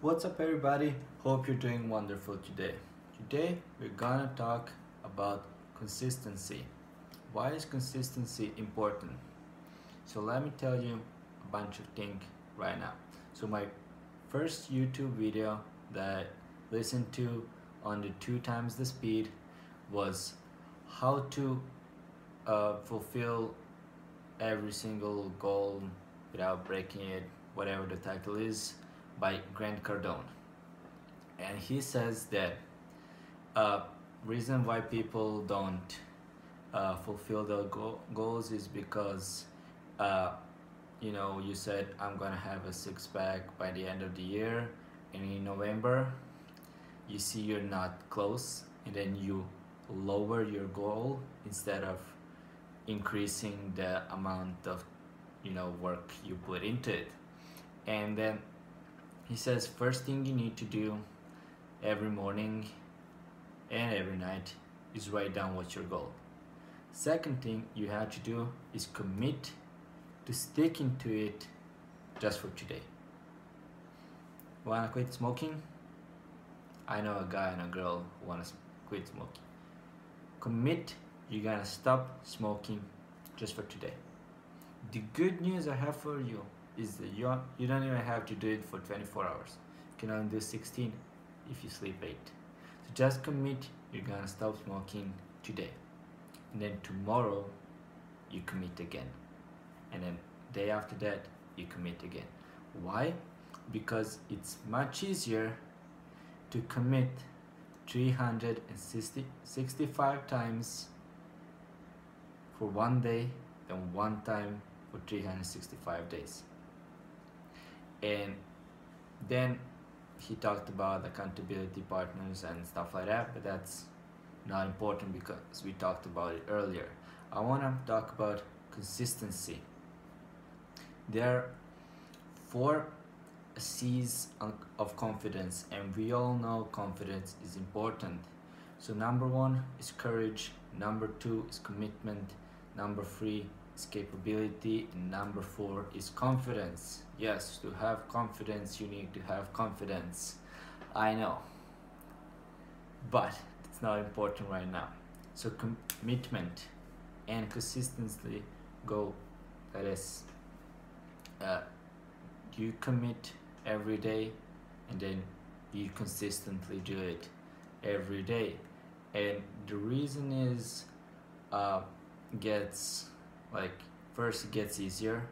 What's up, everybody? Hope you're doing wonderful today. Today, we're gonna talk about consistency. Why is consistency important? So, let me tell you a bunch of things right now. So, my first YouTube video that I listened to on the two times the speed was how to fulfill every single goal without breaking it, whatever the title is, by Grant Cardone. And he says that uh, reason why people don't fulfill their goals is because uh, you said I'm gonna have a six-pack by the end of the year, and in November you see you're not close, and then you lower your goal instead of increasing the amount of work you put into it. And then he says first thing you need to do every morning and every night is write down what's your goal. Second thing you have to do is commit to sticking to it just for today. Wanna quit smoking? I know a guy and a girl who wanna quit smoking. Commit you're gonna stop smoking just for today. The good news I have for you is that you don't even have to do it for 24 hours. You can only do 16 if you sleep 8. So just commit you're gonna stop smoking today. And then tomorrow you commit again. And then day after that you commit again. Why? Because it's much easier to commit 365 times for one day than one time for 365 days. And then he talked about accountability partners and stuff like that, but that's not important because we talked about it earlier. I want to talk about consistency. There are 4 C's of confidence, and we all know confidence is important. So number 1 is courage, number 2 is commitment, number 3 is capability, and number 4 is confidence. Yes, to have confidence you need to have confidence. I know, but it's not important right now. So commitment and consistency go, that is, you commit every day and then you consistently do it every day. And the reason is first it gets easier,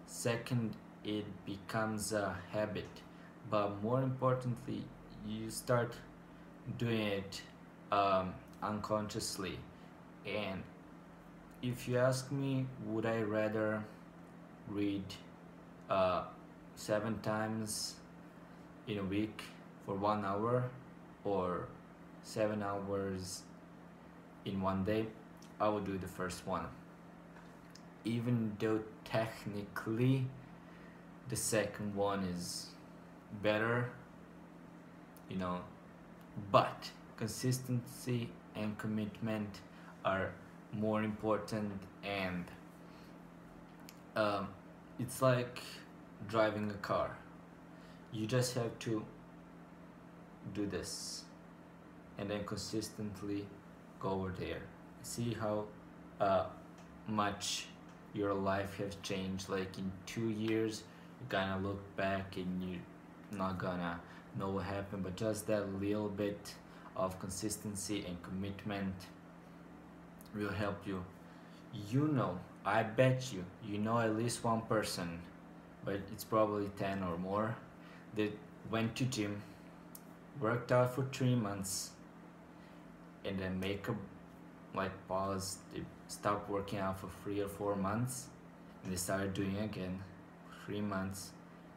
second it becomes a habit, but more importantly you start doing it unconsciously. And if you ask me, would I rather read 7 times in a week for 1 hour or 7 hours in one day? I would do the first one, even though technically the second one is better, but consistency and commitment are more important. And it's like driving a car. You just have to do this and then consistently go over there. See how much your life has changed. Like in 2 years you're gonna look back and you're not gonna know what happened, but just that little bit of consistency and commitment will help you. I bet you know at least one person, but it's probably 10 or more, that went to gym, worked out for 3 months, and then make a pause. They stopped working out for 3 or 4 months, and they started doing it again for 3 months,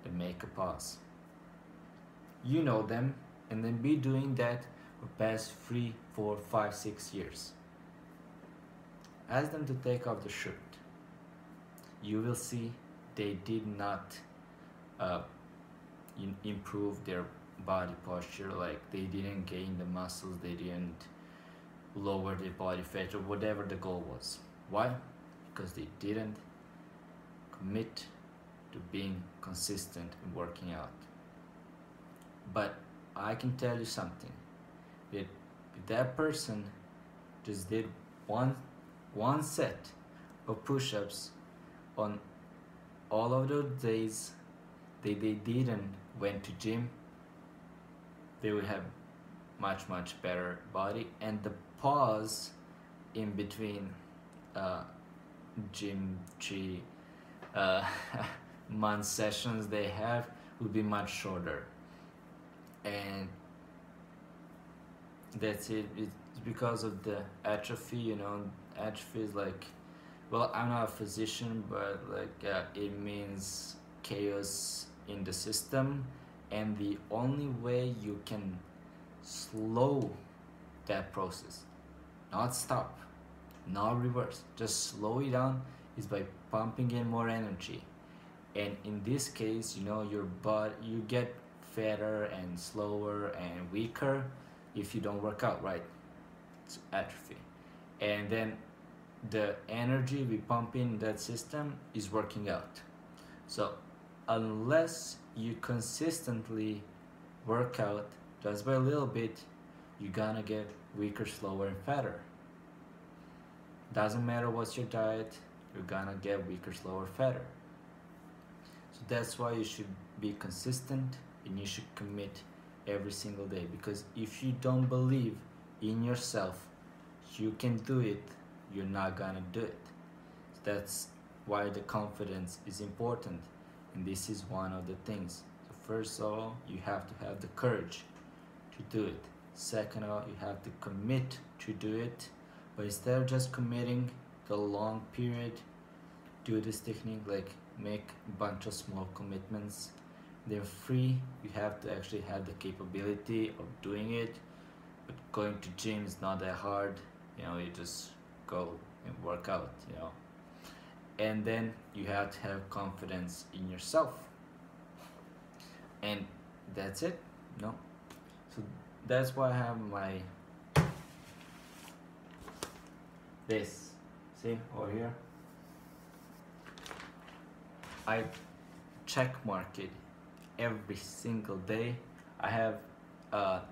then make a pause. You know them, and then be doing that for past 3, 4, 5, 6 years. Ask them to take off the shirt. You will see they did not improve their body posture. Like they didn't gain the muscles, they didn't lower their body fat, or whatever the goal was. Why? Because they didn't commit to being consistent in working out. But I can tell you something. If that person just did one set of push-ups on all of those days they didn't went to gym, they will have much better body, and the pause in between gym 3 uh, month sessions they have will be much shorter. And that's it. It's because of the atrophy, you know. Atrophy is like, well, I'm not a physician, but like it means chaos in the system, and the only way you can slow that process, not stop, not reverse, just slow it down, is by pumping in more energy. And in this case, you know, your body, you get fatter and slower and weaker if you don't work out, right? It's atrophy. And then the energy we pump in that system is working out. So unless you consistently work out just by a little bit, you're gonna get weaker, slower, and fatter. Doesn't matter what's your diet, you're gonna get weaker, slower, fatter. So that's why you should be consistent and you should commit every single day, because if you don't believe in yourself you can do it, you're not gonna do it. So that's why the confidence is important, and this is one of the things. So first of all, you have to have the courage to do it. Second of all, you have to commit to do it, but instead of just committing the long period, do this technique, like make a bunch of small commitments. They're free, you have to actually have the capability of doing it, but going to gym is not that hard, you know, you just go and work out, you know. And then you have to have confidence in yourself, and that's it, you know. So that's why I have my this, see over here, I check mark it every single day. I have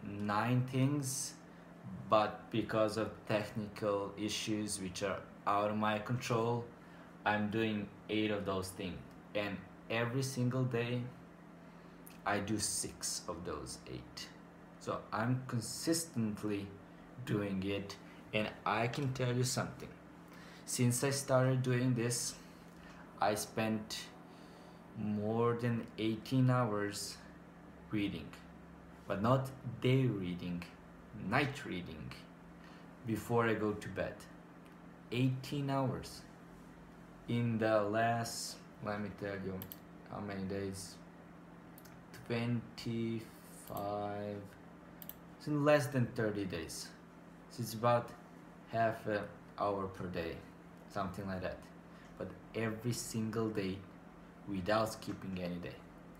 9 things, but because of technical issues which are out of my control, I'm doing 8 of those things, and every single day I do 6 of those 8. So I'm consistently doing it, and I can tell you something. Since I started doing this, I spent more than 18 hours reading, but not day reading, night reading, before I go to bed. 18 hours in the last, let me tell you how many days, 25, it's in less than 30 days. So it's about half an hour per day, something like that, but every single day without skipping any day.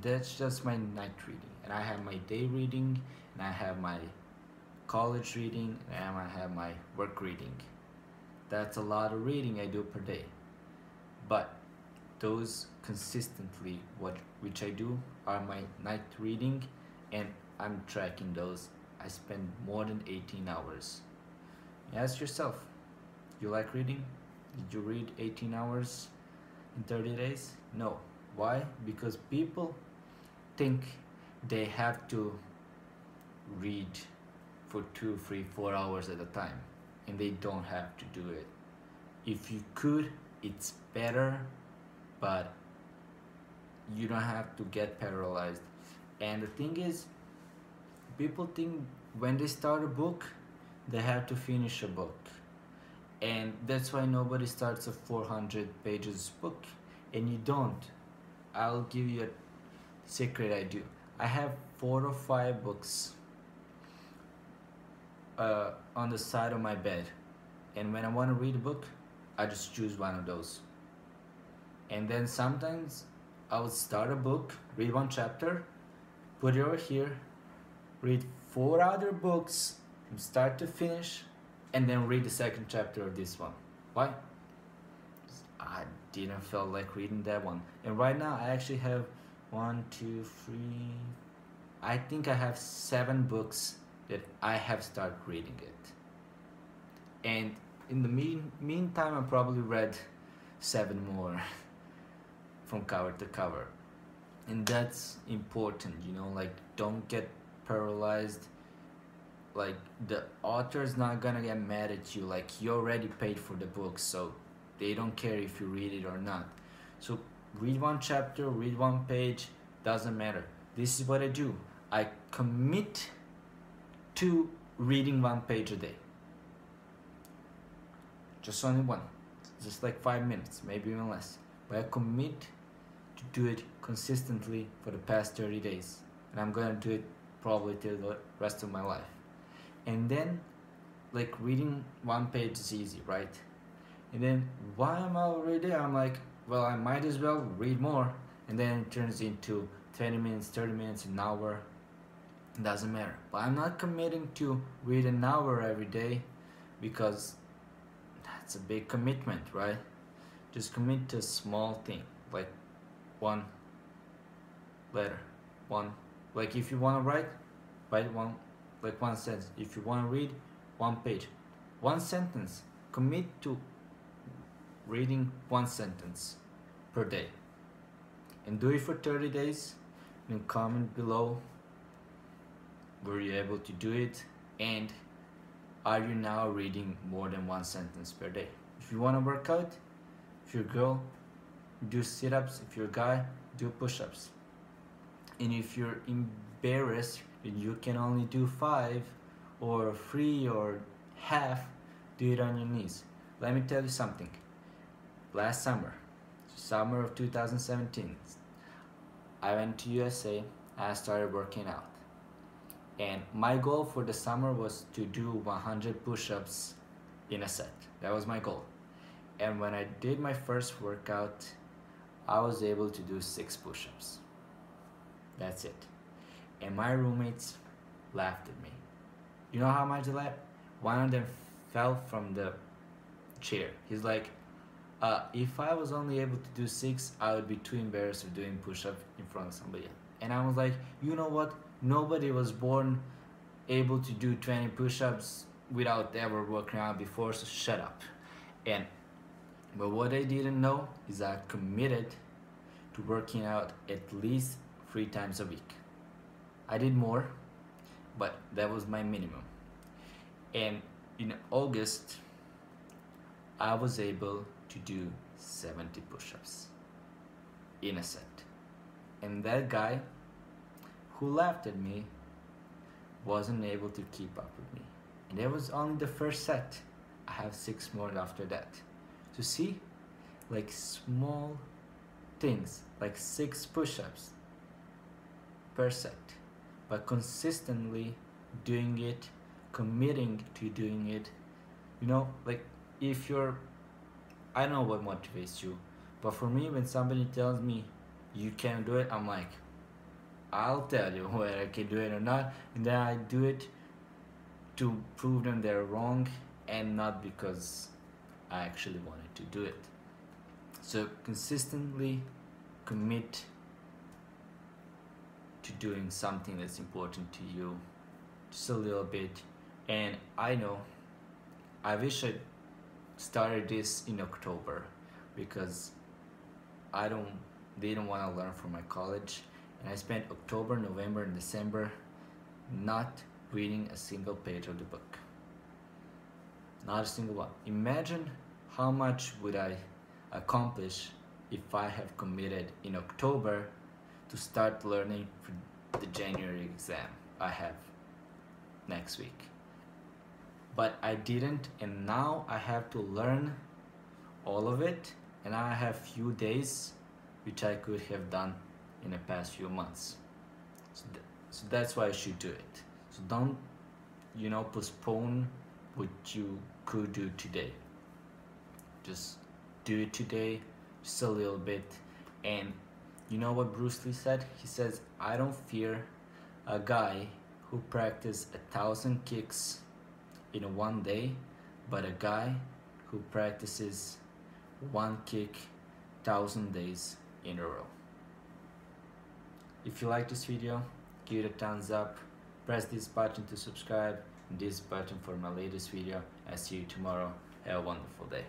That's just my night reading, and I have my day reading, and I have my college reading, and I have my work reading. That's a lot of reading I do per day, but those consistently which I do are my night reading, and I'm tracking those. I spend more than 18 hours. Ask yourself, you like reading? Did you read 18 hours in 30 days? No. Why? Because people think they have to read for 2, 3, 4 hours at a time, and they don't have to do it. If you could, it's better, but you don't have to get paralyzed. And the thing is, people think when they start a book, they have to finish a book, and that's why nobody starts a 400 pages book, and you don't. I'll give you a secret I do. I have 4 or 5 books on the side of my bed, and when I want to read a book, I just choose one of those. And then sometimes I would start a book, read 1 chapter, put it over here, read 4 other books from start to finish, and then read the 2nd chapter of this one. Why? I didn't feel like reading that one. And right now I actually have 1, 2, 3, I think I have 7 books that I have started reading it. And in the meantime, I probably read 7 more from cover to cover. And that's important, you know, like don't get paralyzed. Like the author's not gonna get mad at you, like you already paid for the book, so they don't care if you read it or not. So read 1 chapter, read 1 page, doesn't matter. This is what I do. I commit to reading 1 page a day. Just only 1. Just like 5 minutes, maybe even less. But I commit to do it consistently for the past 30 days. And I'm gonna do it probably till the rest of my life. And then, like, reading 1 page is easy, right? And then while I'm already there, I'm like, well, I might as well read more. And then it turns into 20 minutes, 30 minutes, an hour. It doesn't matter. But I'm not committing to read an hour every day, because that's a big commitment, right? Just commit to a small thing, like 1 letter, like if you want to write 1, like 1 sentence. If you want to read 1 page, 1 sentence. Commit to reading 1 sentence per day, and do it for 30 days. And comment below, were you able to do it, and are you now reading more than 1 sentence per day? If you want to work out, if you're a girl, do sit-ups. If you're a guy, do push-ups. And if you're embarrassed and you can only do 5 or 3 or half, do it on your knees. Let me tell you something. Last summer of 2017, I went to USA. I started working out. And my goal for the summer was to do 100 push-ups in a set. That was my goal. And when I did my first workout, I was able to do 6 push-ups. That's it. And my roommates laughed at me. You know how much they laughed? One of them fell from the chair. He's like, if I was only able to do 6, I would be too embarrassed of doing push-ups in front of somebody else. And I was like, you know what? Nobody was born able to do 20 push-ups without ever working out before, so shut up. But what I didn't know is I committed to working out at least 3 times a week. I did more, but that was my minimum. And in August, I was able to do 70 push-ups in a set. And that guy who laughed at me wasn't able to keep up with me. And that was only the first set. I have 6 more after that. So see, like small things, like 6 push-ups per set, but consistently doing it, committing to doing it. You know, like if you're, I don't know what motivates you, but for me, when somebody tells me you can't do it, I'm like, I'll tell you whether I can do it or not, and then I do it to prove them they're wrong, and not because I actually wanted to do it. So consistently commit to doing something that's important to you, just a little bit. And I know, I wish I started this in October, because I didn't want to learn from my college, and I spent October, November, and December not reading a single page of the book. Not a single one. Imagine how much would I accomplish if I have committed in October to start learning for the January exam I have next week. But I didn't, and now I have to learn all of it, and I have few days which I could have done in the past few months. So that's why I should do it. So don't, postpone what you could do today. Just do it today, just a little bit. And you know what Bruce Lee said? He says, I don't fear a guy who practiced 1,000 kicks in 1 day, but a guy who practices 1 kick 1,000 days in a row. If you like this video, give it a thumbs up, press this button to subscribe, and this button for my latest video. I'll see you tomorrow. Have a wonderful day.